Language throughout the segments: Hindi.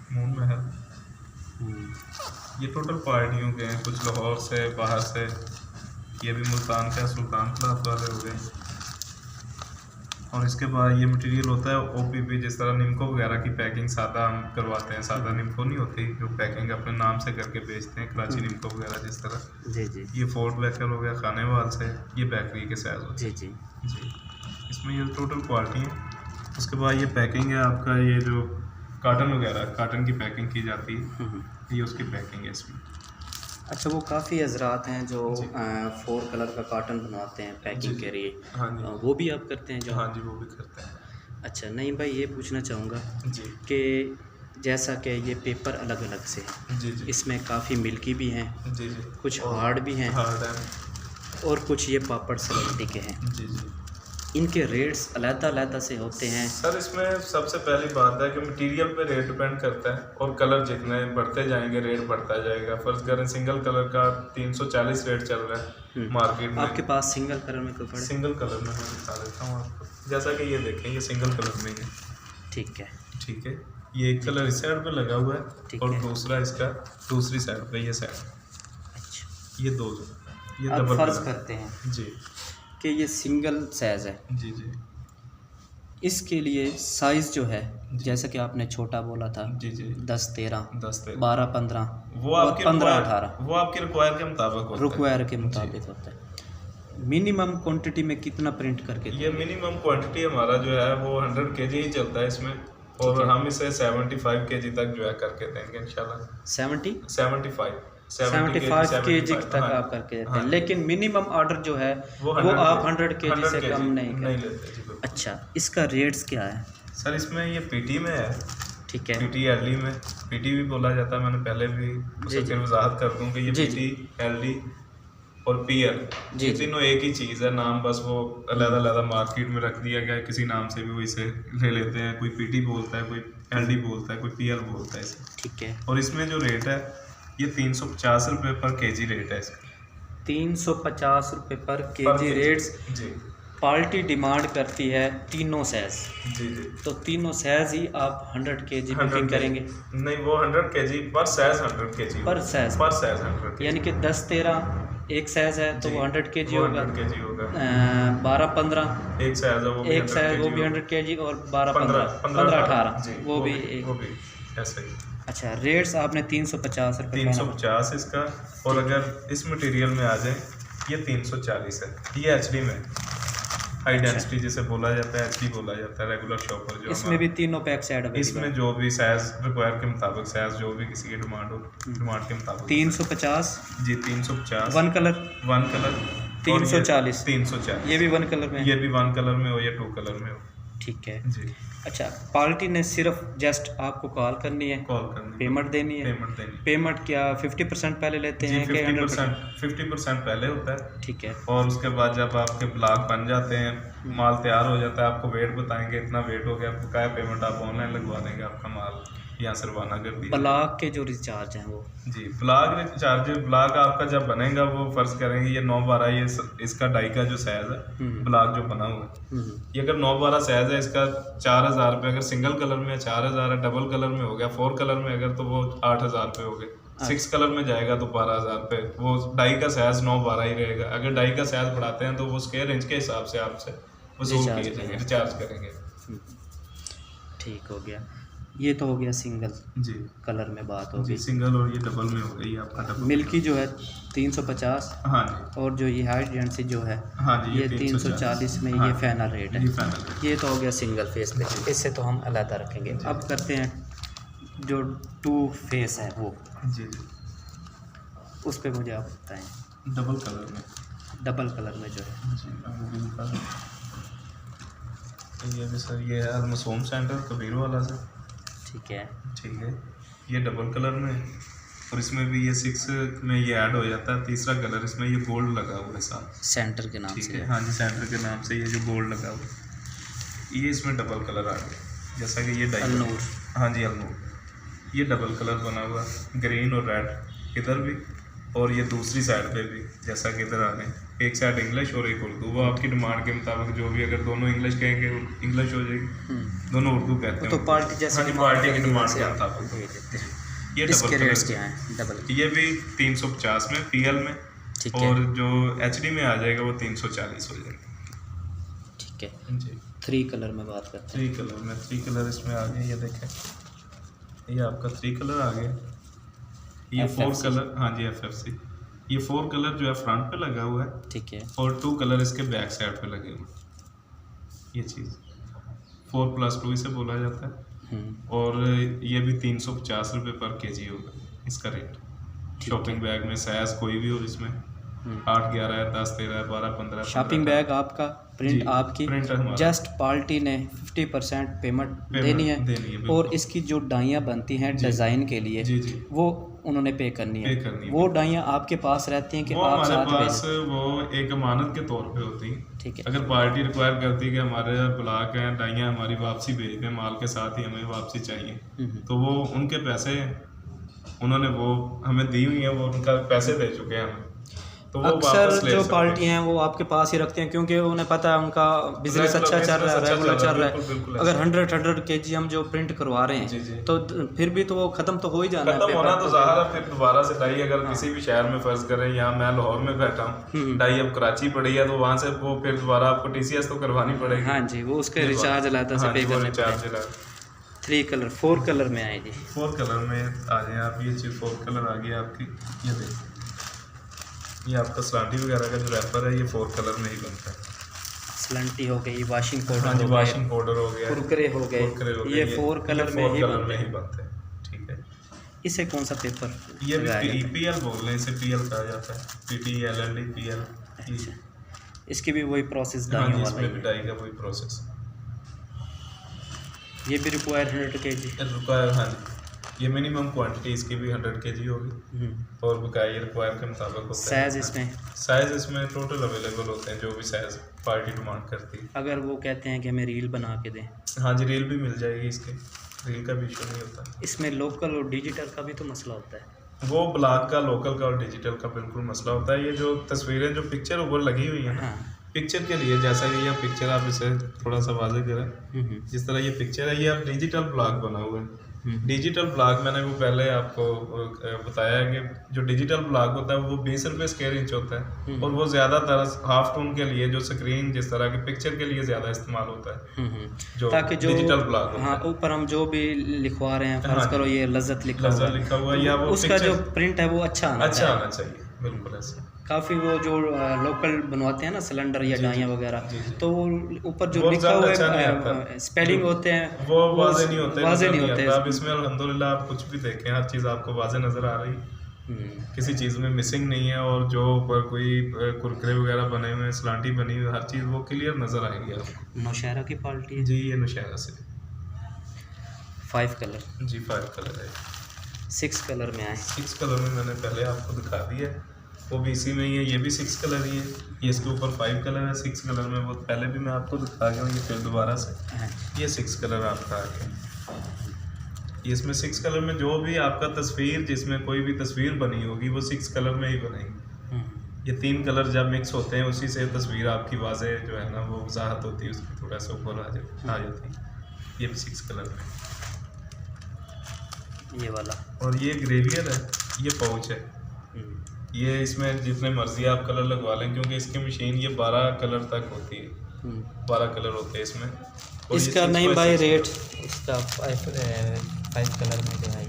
मून महल। ये टोटल पार्टियों के हैं, कुछ लाहौर से, बाहर से। ये भी मुल्तान के सुल्तान क्लास वाले हो गए। और इसके बाद ये मटेरियल होता है ओपीपी, जिस तरह निम्को वगैरह की पैकिंग सादा हम करवाते हैं, सादा निम्को नहीं होती जो पैकिंग अपने नाम से करके बेचते हैं, कराची निम्को वगैरह जिस तरह। जी जी। ये फोर्ट बेकर हो गया खानेवाल से, ये बेकरी के साइज होते जी हैं। जी जी, इसमें ये टोटल क्वालिटी है। उसके बाद ये पैकिंग है आपका, ये जो काटन वगैरह, काटन की पैकिंग की जाती है, ये उसकी पैकिंग है इसमें। अच्छा, वो काफ़ी हजरात हैं जो 4 कलर का कॉटन बनवाते हैं पैकिंग के लिए। हाँ जी, वो भी आप करते हैं जो? हाँ जी, वो भी करते हैं। अच्छा, नहीं भाई, ये पूछना चाहूँगा जी कि जैसा कि ये पेपर अलग अलग से हैं, जी जी इसमें काफ़ी मिल्की भी हैं, जी जी, कुछ हार्ड भी हैं, हार्ड है। और कुछ ये पापड़ सलवटी के हैं। जी जी, इनके रेट्स अलग-अलग से होते हैं? सर इसमें सबसे पहली बात है कि मटेरियल पे रेट डिपेंड करता है, और कलर जितने बढ़ते जाएंगे रेट बढ़ता जाएगा। फर्ज करें सिंगल कलर का 340 रेट चल रहा है मार्केट में। आपके पास सिंगल कलर में कोई पड़े? सिंगल कलर में मैं दिखा देता हूँ आपको, जैसा कि ये देखें, ये सिंगल कलर में है। ठीक है। ठीक है, ये एक कलर इस साइड पे लगा हुआ है, ठीक और है। दूसरा इसका दूसरी साइड पे, ये साइड, अच्छा, ये दो, ये अब डबल फर्ज कलर। करते हैं जी कि ये सिंगल साइज़ है, जी जी इसके लिए साइज़ जो है, जैसा कि आपने छोटा बोला था, जी जी, 10 13 10 13, 12 15 वो और आपके 15 18 वो आपके रिक्वायर के मुताबिक होता है। रिक्वायर के मुताबिक होता है। मिनिमम क्वांटिटी में कितना प्रिंट करके ये मिनिमम क्वांटिटी हमारा जो है वो 100 kg ही चलता है इसमें, और हम इसे 75 kg तक जो है करके देंगे इंशाल्लाह। 75 kg तक हाँ, आप करके देते हैं, हाँ। लेकिन मिनिमम ऑर्डर जो है वो वो 100 आप 100 kg से kg कम नहीं नहीं करते। लेते जी, बिल्कुल। अच्छा, इसका रेट्स क्या है? सर इसमें ये पीटी में है, ठीक है। पीटी एलडी में, पीटी भी बोला जाता है, मैंने पहले भी उसे फिर वजाहत कर दूं कि ये जी, पीटी, एलडी और पीएल, ये तीनों एक ही चीज़ है, नाम बस वो अलग-अलग मार्केट में रख दिया गया है, किसी नाम से भी वो इसे ले लेते हैं, कोई पीटी बोलता है, कोई एलडी बोलता है, कोई पीएल बोलता है इसे। ठीक है। और इसमें जो रेट है ये 350 रुपये पर केजी रेट है इसका। 350 रुपये पर केजी रेट्स। जी पार्टी डिमांड करती है तीनों साइज, जी जी, तो तीनों साइज ही आप 100 kg बुकिंग करेंगे? नहीं, वो 100 kg पर साइज, 100 kg पर साइज 100 kg, यानी कि 10 13 एक साइज है तो वो 100 kg वो होगा। 100 kg होगा। 12 15 एक साइज है, वो भी एक 100 साइज, वो kg भी होगा। 100 kg, और 12 15 15 18 जी, वो भी ऐसा ही। अच्छा, रेट्स आपने 350 रुपये 350 इसका, और अगर इस मटेरियल में आ जाए ये 340 है। ये एचडी में हाई डेंसिटी जिसे बोला जाता है, एचडी बोला जाता है, रेगुलर शॉपर जो इसमें भी तीनों पैक सेट है? इसमें जो भी साइज रिक्वायर के मुताबिक, साइज जो भी किसी की डिमांड हो, डिमांड के मुताबिक 350 जी, 350 वन कलर, 1 कलर 340 340, ये भी 1 कलर में? ये भी 1 कलर में हो या 2 कलर में हो। ठीक है जी, अच्छा, पार्टी ने सिर्फ जस्ट आपको कॉल करनी है, कॉल करनी, पेमेंट देनी है? पेमेंट देनी। पेमेंट क्या 50% पहले लेते हैं कि 50%? 50% पहले होता है, ठीक है। और उसके बाद जब आपके ब्लॉक बन जाते हैं, माल तैयार हो जाता है, आपको वेट बताएंगे, इतना वेट हो गया, आपको क्या पेमेंट आप ऑनलाइन लगवा देंगे, आपका माल यहाँ से रवाना कर दिया। ब्लॉक के जो रिचार्ज हैं वो? जी, ब्लॉक चार्ज, ब्लॉक आपका जब बनेगा, वो फर्ज करेंगे ये 9-12, ये इसका डाई का जो साइज है, ब्लॉक जो बना हुआ है, ये अगर 9-12 साइज है, इसका 4000 रुपये। अगर सिंगल कलर में 4000 है, डबल कलर में हो गया, 4 कलर में अगर, तो वो 8000 रुपये हो गए, 6 कलर में जाएगा तो 12000 रुपये। वो डाई का साइज 9-12 ही रहेगा। अगर डाई का साइज बढ़ाते हैं तो वो स्क्वायर इंच के हिसाब से आपसे वसूल किए जाएंगे, रिचार्ज करेंगे। ठीक हो गया, ये तो हो गया सिंगल जी कलर में बात हो जी, गई। सिंगल, और ये डबल में हो गई आपका डबल। मिल्की जो है 350, हाँ जी, और जो ये हाई डेंसिटी जो है हाँ जी, ये 340 में, हाँ, ये फाइनल रेट है। ये फाइनल। ये तो हो गया सिंगल फेस पे, इससे तो हम अलग रखेंगे। अब करते हैं जो 2 फेस है वो, जी जी, उस पर मुझे आप बताएं। डबल कलर में, डबल कलर में जो है जी, वो भी दिखा दूं। ये भी सर, ये है अलमसूम सेंटर कबीर वाला से। ठीक है। ठीक है, ये डबल कलर में है, और इसमें भी ये 6 में ये ऐड हो जाता है, तीसरा कलर इसमें ये गोल्ड लगा हुआ है साथ, सेंटर के नाम ठीक से? है, हाँ जी, सेंटर के नाम से ये जो गोल्ड लगा हुआ है, ये इसमें डबल कलर आ गया, जैसा कि ये अलनूर। हाँ जी, अलनूर। ये डबल कलर बना हुआ, ग्रीन और रेड इधर भी, और ये दूसरी साइड पे भी, जैसा कि इधर आ गए। एक साइड इंग्लिश और एक उर्दू। वो आपकी डिमांड के मुताबिक जो भी, अगर दोनों इंग्लिश कहेंगे इंग्लिश हो जाएगी, दोनों उर्दू कहते हैं तो पार्टी जैसे पार्टी की डिमांड के मुताबिक। ये इसके डबल रेट्स कलर क्या हैं? डबल, ये भी 350 में PL में, ठीक है। और जो HD में आ जाएगा वो 340 हो जाएगा। ठीक है जी 3 कलर में बात करते 3 कलर में, 3 कलर इसमें आ गए। ये देखें, ये आपका 3 कलर आ गया। ये 4 FFC। कलर, हाँ जी FFC। ये 4 कलर जो है फ्रंट पे लगा हुआ है, हैं, ठीक है। और 2 कलर इसके बैक साइड पे लगे हुए हैं। ये चीज़ 4+2 इसे बोला जाता है। और ये भी 350 रुपये पर kg होगा इसका रेट। शॉपिंग बैग में साइज कोई भी हो, इसमें 8, 11, 10, 13, 12, 15। शॉपिंग बैग आपका, प्रिंट जी, आपकी, प्रिंट हमारा। जस्ट पार्टी ने 50% पेमेंट देनी है, बिल्कुल। और इसकी जो डाइयाँ बनती हैं डिज़ाइन के लिए, जी जी वो उन्होंने पे करनी है। वो डाइयाँ आपके पास रहती हैं कि वो आप हमारे साथ पास वो एक अमानत के तौर पे होती है। ठीक है। अगर पार्टी रिक्वायर करती है कि हमारे ब्लॉक हैं, डाइयाँ हमारी वापसी भेज दें, माल के साथ ही हमें वापसी चाहिए, तो वो उनके पैसे उन्होंने वो हमें दी हुई है, वो उनका पैसे दे चुके हैं हम, तो वो अक्सर वापस ले जो सकते पार्टी हैं वो आपके पास ही रखते हैं, क्योंकि उन्हें पता है उनका बिजनेस अच्छा चल रहा है, रेगुलर चल रहा है। अगर 100 kg हम जो प्रिंट करवा रहे जी, हैं, जी। तो फिर भी तो वो खत्म तो हो ही जाना है। खत्म होना तो ज़ाहिर है, फिर दोबारा से डाई अगर किसी भी शहर में फर्ज करें, यहाँ मैं लाहौर में बैठा हूँ, डाई अब कराची पड़ी है, तो वहाँ से वो फिर दोबारा आपको TCS तो करवानी पड़ेगी। हाँ जी, वो उसके रिचार्ज अलग से पे करने पड़ेंगे। 3 कलर, 4 कलर में आएगी। 4 कलर में आ जाए आप। ये चीज़ 4 कलर आ गई आपकी। ये देखिए, ये आपका स्लांटी वगैरह का जो रैपर है, ये 4 कलर में ही बनता है। स्लंटी हो गई, वॉशिंग हाँ पाउडर जी, हो गया, वॉशिंग पाउडर हो गया, कुरकुरे हो गए, ये 4 कलर में ही बनते हैं। ठीक है। इसे कौन सा पेपर? ये भी PL बोल रहे हैं, इसे PL कहा जाता है, PT LLD PL। अच्छा, इसकी भी वही प्रोसेस हाँ डाइयों जी, वाला इसमें ही भी है। डाई का वही प्रोसेस। ये भी रिक्वायर 100 kg। रिक्वायर, हाँ जी, ये मिनिमम क्वांटिटी इसकी भी 100 kg होगी, और बकाया ये रिक्वायर के मुताबिक होता है। साइज इसमें टोटल अवेलेबल होते हैं, जो भी साइज पार्टी डिमांड करती है। अगर वो कहते हैं कि हमें रील बना के दें, हाँ जी, रील भी मिल जाएगी इसके, रील का भी इशू नहीं होता। इसमें लोकल और डिजिटल का भी तो मसला होता है। वो ब्लॉक का, लोकल का और डिजिटल का बिल्कुल मसला होता है। ये जो तस्वीरें, जो पिक्चर ऊपर लगी हुई है, पिक्चर के लिए, जैसा कि ये पिक्चर, आप इसे थोड़ा सा वाज़ेह करें, जिस तरह ये पिक्चर है, ये अब डिजिटल ब्लॉग बना हुआ है। डिजिटल ब्लॉग मैंने वो पहले आपको बताया कि जो डिजिटल ब्लॉग होता है वो 20 रुपये स्क्वायर इंच होता है, और वो ज़्यादातर हाफ टोन के लिए, जो स्क्रीन जिस तरह के पिक्चर के लिए ज़्यादा इस्तेमाल होता है, जो ताकि जो डिजिटल ब्लॉग, हाँ, ऊपर हम जो भी लिखवा रहे हैं, फर्ज करो ये लज्जत लिखा हुआ है, या वो उसका जो प्रिंट है वो अच्छा आना चाहिए। बिल्कुल ऐसे काफ़ी वो जो लोकल बनवाते हैं ना सिलेंडर या डाइयाँ वगैरह, तो वो ऊपर जो वो लिखा हुआ अच्छा है, स्पेलिंग होते हैं, वो वाज़ेह नहीं होते, वाज़ेह नहीं होते। अब इसमें अल्हम्दुलिल्लाह आप कुछ भी देखें, हर चीज़ आपको वाज़ेह नज़र आ रही, किसी चीज़ में मिसिंग नहीं है, और जो ऊपर कोई कुरकुरे वगैरह बने हुए हैं, सलांटी बनी हुई, हर चीज़ वो क्लियर नज़र आएगी आपको। नौशहरा की पार्टी है जी, ये नौशहरा से 5 कलर। जी 5 कलर है। 6 कलर में आए। 6 कलर में मैंने पहले आपको दिखा दिया है, वो भी इसी में ही है। ये भी 6 कलर ही है, ये इसके ऊपर 5 कलर है। 6 कलर में वो पहले भी मैं आपको दिखा गया हूँ, ये फिर दोबारा से ये 6 कलर आपका आ गया। ये इसमें 6 कलर में जो भी आपका तस्वीर, जिसमें कोई भी तस्वीर बनी होगी, वो 6 कलर में ही बनेगी। ये 3 कलर जब मिक्स होते हैं, उसी से तस्वीर आपकी वाज़ेह जो है ना, वो वजाहत होती है, उसकी थोड़ा सा ऊपर आ जाती है। ये भी 6 कलर में, ये वाला, और ये ग्रेवियर है, ये पाउच है। ये इसमें जितने मर्जी आप कलर लगवा लें, क्योंकि इसकी मशीन ये 12 कलर तक होती है, 12 कलर होते हैं इसमें। इसका नहीं भाई रेट, इसका 5 कलर में जो है,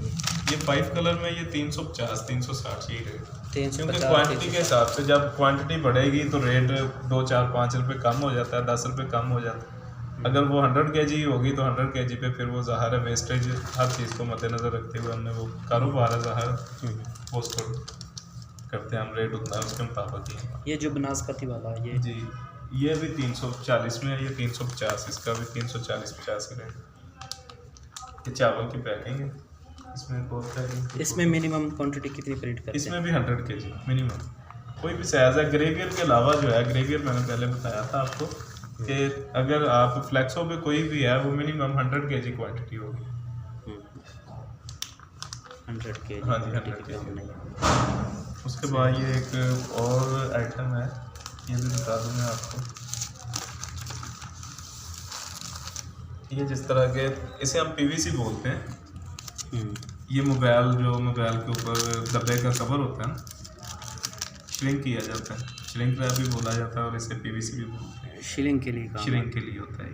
ये 5 कलर में ये 350 360 ही रेट, 350, क्योंकि क्वांटिटी के हिसाब से जब क्वांटिटी बढ़ेगी तो रेट 2, 4, 5 रुपये कम हो जाता है, 10 रुपये कम हो जाता है। अगर वो 100 kg होगी तो 100 kg पे फिर वो ज़ाहिर है वेस्टेज, हर चीज़ को मद्देनज़र रखते हुए हमने वो कारोबार है ज़ाहिर, वो उसको करते हैं हम, रेट उतना उसके मुताबिक ही। ये जो बनास्पति वाला है, ये जी, ये भी 340 में है, ये 350, इसका भी 340-50 रेट। ये चावल की पैकिंग है, इसमें बहुत पैकिंग। इसमें मिनिमम क्वांटिटी कितनी प्रिंट करते हैं? इसमें भी 100 kg मिनिमम, कोई भी साइज़ है। ग्रेवियर के अलावा जो है, ग्रेवियर मैंने पहले बताया था आपको कि अगर आप फ्लैक्सो पे कोई भी है, वो मिनिमम 100 kg क्वांटिटी होगी। 100 kg, हाँ जी, 100 kg। उसके बाद ये एक और आइटम है, ये भी बता दूँ मैं आपको, ये जिस तरह के, इसे हम पीवीसी बोलते हैं। ये मोबाइल के ऊपर डब्बे का कवर होता है ना, श्रिंक किया जाता है, श्रिंक रैप भी बोला जाता है और इसे पीवीसी भी बोलते हैं। शिलिंग के लिए श्रिंक के लिए होता है।